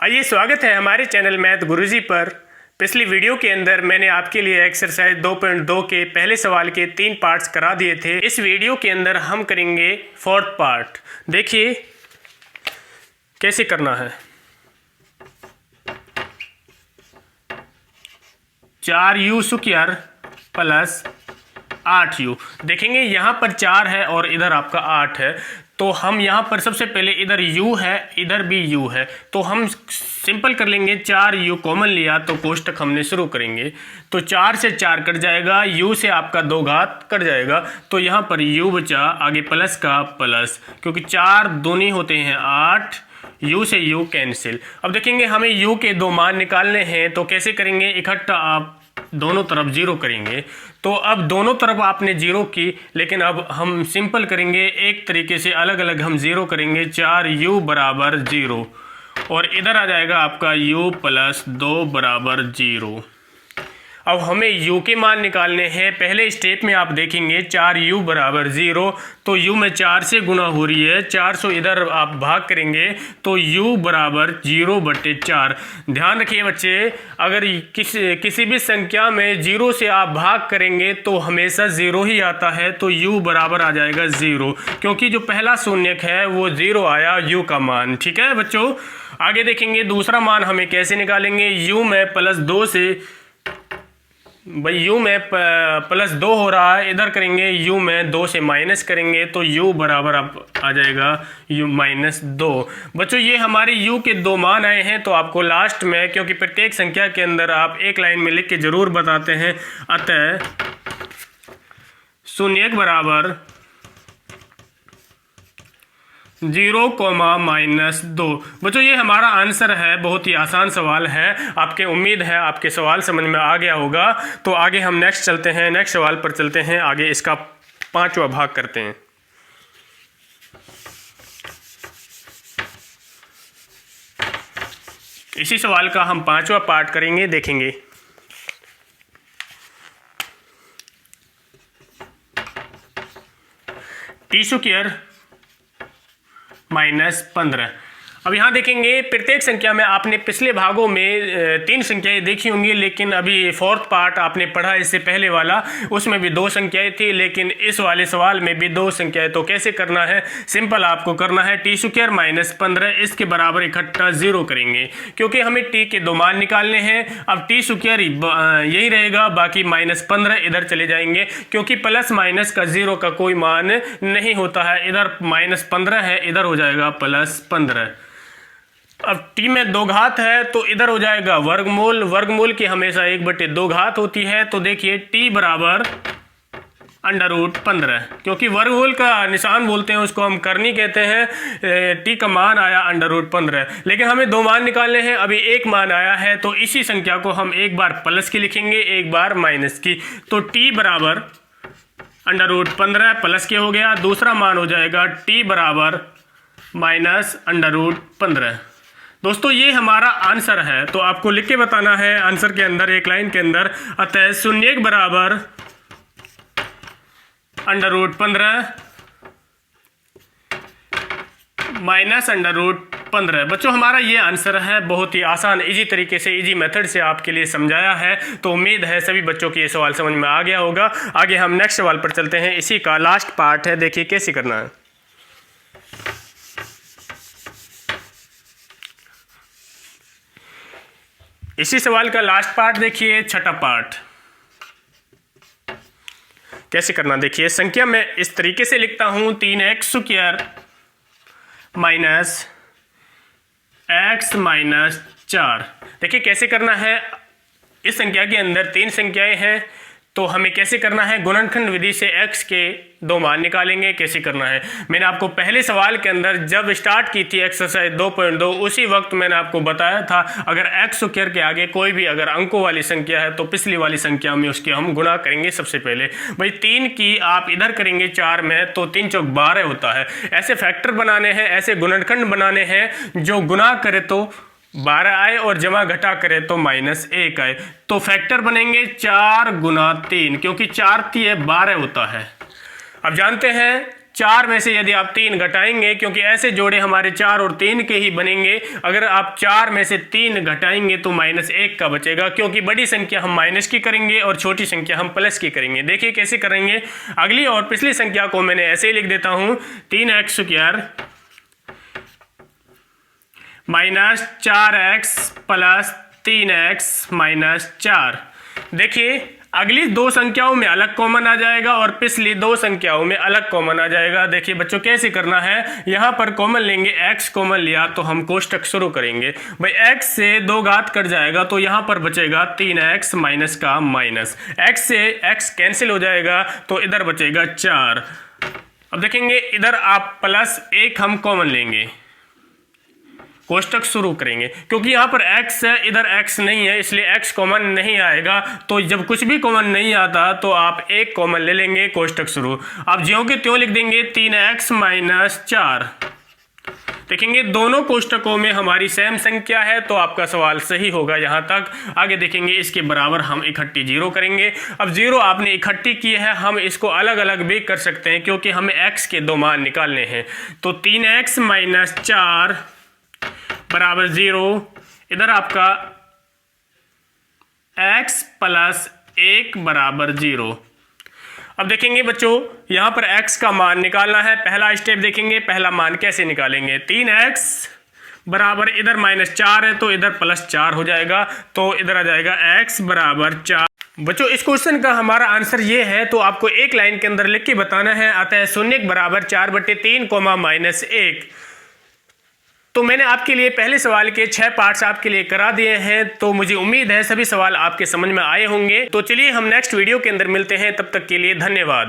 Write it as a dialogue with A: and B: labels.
A: आइए, स्वागत है हमारे चैनल मैथ गुरुजी पर। पिछली वीडियो के अंदर मैंने आपके लिए एक्सरसाइज 2.2 के पहले सवाल के 3 पार्ट्स करा दिए थे। इस वीडियो के अंदर हम करेंगे 4th पार्ट। देखिए कैसे करना है। 4u square plus 8u। देखेंगे यहाँ पर 4 है और इधर आपका 8 है, तो हम यहाँ पर सबसे पहले इधर u है, इधर भी u है, तो हम सिंपल कर लेंगे। 4u कॉमन लिया तो कोष्टक हमने शुरू करेंगे, तो 4 से 4 कट जाएगा, u से आपका 2 घात कट जाएगा, तो यहाँ पर u बचा, आगे प्लस का प्लस, क्योंकि 4 दूनी होते हैं 8, u से u कैंसिल। अब देखेंगे हमें u के 2 मान निकालने हैं, तो कैसे करेंगे, इकट्ठा आप दोनों तरफ 0 करेंगे। तो अब दोनों तरफ आपने 0 की, लेकिन अब हम सिंपल करेंगे, एक तरीके से अलग अलग हम 0 करेंगे। 4u बराबर 0 और इधर आ जाएगा आपका u प्लस 2 बराबर 0। अब हमें u के मान निकालने हैं। पहले स्टेप में आप देखेंगे 4u बराबर 0, तो u में 4 से गुना हो रही है, 400 इधर आप भाग करेंगे तो u बराबर 0/4। ध्यान रखिए बच्चे, अगर किसी भी संख्या में 0 से आप भाग करेंगे तो हमेशा 0 ही आता है, तो u बराबर आ जाएगा 0, क्योंकि जो पहला शून्यक है वो 0 आया u का मान। ठीक है बच्चों, आगे देखेंगे दूसरा मान हमें कैसे निकालेंगे। u में प्लस 2 से, भाई u में प्लस 2 हो रहा है, इधर करेंगे u में 2 से माइनस करेंगे तो u बराबर अब आ जाएगा u माइनस 2। बच्चों ये हमारे u के 2 मान आए हैं, तो आपको लास्ट में, क्योंकि प्रत्येक संख्या के अंदर आप एक लाइन में लिख के जरूर बताते हैं, अतः शून्यक बराबर 0,-2। बच्चों ये हमारा आंसर है, बहुत ही आसान सवाल है। आपके उम्मीद है आपके सवाल समझ में आ गया होगा। तो आगे हम नेक्स्ट चलते हैं, नेक्स्ट सवाल पर चलते हैं। आगे इसका 5वां भाग करते हैं। इसी सवाल का हम 5वां पार्ट करेंगे, देखेंगे। T square -15। अब यहाँ देखेंगे प्रत्येक संख्या में आपने पिछले भागों में 3 संख्याएं देखी होंगी, लेकिन अभी 4th पार्ट आपने पढ़ा इससे पहले वाला, उसमें भी 2 संख्याएं थी, लेकिन इस वाले सवाल में भी 2 संख्याएं। तो कैसे करना है, सिंपल आपको करना है, टी स्क्वायर -15 इसके बराबर इकट्ठा 0 करेंगे, क्योंकि हमें टी के 2 मान निकालने हैं। अब टी स्क्वायर यही रहेगा, बाकी -15 इधर चले जाएंगे, क्योंकि प्लस माइनस का 0 का कोई मान नहीं होता है। इधर -15 है, इधर हो जाएगा +15। अब टी में 2 घात है, तो इधर हो जाएगा वर्गमूल। वर्गमूल की हमेशा 1/2 घात होती है, तो देखिए टी बराबर √15, क्योंकि वर्गमूल का निशान बोलते हैं उसको, हम करनी कहते हैं। टी का मान आया √15, लेकिन हमें 2 मान निकालने हैं, अभी 1 मान आया है, तो इसी संख्या को हम एक बार प्लस की लिखेंगे, एक बार माइनस की। तो टी बराबर √15 प्लस के हो गया, दूसरा मान हो जाएगा टी बराबर -√15। दोस्तों ये हमारा आंसर है, तो आपको लिख के बताना है आंसर के अंदर, एक लाइन के अंदर, अतः शून्यक बराबर √15 -√15। बच्चों हमारा ये आंसर है, बहुत ही आसान, इजी तरीके से, इजी मेथड से आपके लिए समझाया है। तो उम्मीद है सभी बच्चों की ये सवाल समझ में आ गया होगा। आगे हम नेक्स्ट सवाल पर चलते हैं, इसी का लास्ट पार्ट है, देखिए कैसे करना है। इसी सवाल का लास्ट पार्ट देखिए, 6ठा पार्ट कैसे करना। देखिए संख्या में इस तरीके से लिखता हूं, 3x स्क्वायर -x - 4। देखिए कैसे करना है, इस संख्या के अंदर 3 संख्याएं हैं, तो हमें कैसे करना है, गुणनखंड विधि से x के 2 मान निकालेंगे। कैसे करना है, मैंने आपको पहले सवाल के अंदर जब स्टार्ट की थी एक्सरसाइज 2.2, उसी वक्त मैंने आपको बताया था, अगर x स्क्वायर के आगे कोई भी अगर अंकों वाली संख्या है तो पिछली वाली संख्या में उसके हम गुणा करेंगे। सबसे पहले भाई 3 की आप इधर करेंगे 4 में, तो 3 चौक 12 होता है। ऐसे फैक्टर बनाने हैं, ऐसे गुणनखंड बनाने हैं जो गुणा करे तो 12 आए और जमा घटा करे तो -1 आए। तो फैक्टर बनेंगे 4 × 3, क्योंकि 4 × 3 12 होता है। अब जानते हैं 4 में से यदि आप 3 घटाएंगे, क्योंकि ऐसे जोड़े हमारे 4 और 3 के ही बनेंगे, अगर आप 4 में से 3 घटाएंगे तो -1 का बचेगा, क्योंकि बड़ी संख्या हम माइनस की करेंगे और छोटी संख्या हम प्लस की करेंगे। देखिए कैसे करेंगे। अगली और पिछली संख्या को मैंने ऐसे ही लिख देता हूं, 3x square minus 4x plus 3x minus 4। देखिए अगली 2 संख्याओं में अलग कॉमन आ जाएगा और पिछली 2 संख्याओं में अलग कॉमन आ जाएगा। देखिए बच्चों कैसे करना है, यहां पर कॉमन लेंगे, x कॉमन लिया तो हम कोष्टक शुरू करेंगे। भाई x से 2 घात कट जाएगा तो यहां पर बचेगा 3x माइनस का माइनस, x से x कैंसिल हो जाएगा तो इधर बचेगा 4। अब देखेंगे इधर आप प्लस 1 हम कॉमन लेंगे, कोष्टक शुरू करेंगे, क्योंकि यहाँ पर x है, इधर x नहीं है, इसलिए x कॉमन नहीं आएगा। तो जब कुछ भी कॉमन नहीं आता तो आप 1 कॉमन ले लेंगे, कोष्टक शुरू। आप ज्यों के त्यों लिख देंगे 3x माइनस 4। देखेंगे दोनों कोष्टकों में हमारी सेम संख्या है तो आपका सवाल सही होगा यहाँ तक। आगे देखेंगे इसके बराबर हम इकट्ठी 0 करेंगे। अब 0 आपने इकट्ठी की है, हम इसको अलग अलग भी कर सकते हैं क्योंकि हमें x के 2 मान निकालने हैं। तो 3x माइनस 4 बराबर 0, इधर आपका x प्लस 1 बराबर 0। अब देखेंगे बच्चों यहां पर x का मान निकालना है। पहला स्टेप देखेंगे, पहला मान कैसे निकालेंगे। 3x बराबर इधर -4 है तो इधर +4 हो जाएगा, तो इधर आ जाएगा x बराबर 4। बच्चों इस क्वेश्चन का हमारा आंसर ये है, तो आपको एक लाइन के अंदर लिख के बताना है। आता है शून्य बराबर 4/3 -1। तो मैंने आपके लिए पहले सवाल के 6 पार्ट्स आपके लिए करा दिए हैं, तो मुझे उम्मीद है सभी सवाल आपके समझ में आए होंगे। तो चलिए हम नेक्स्ट वीडियो के अंदर मिलते हैं, तब तक के लिए धन्यवाद।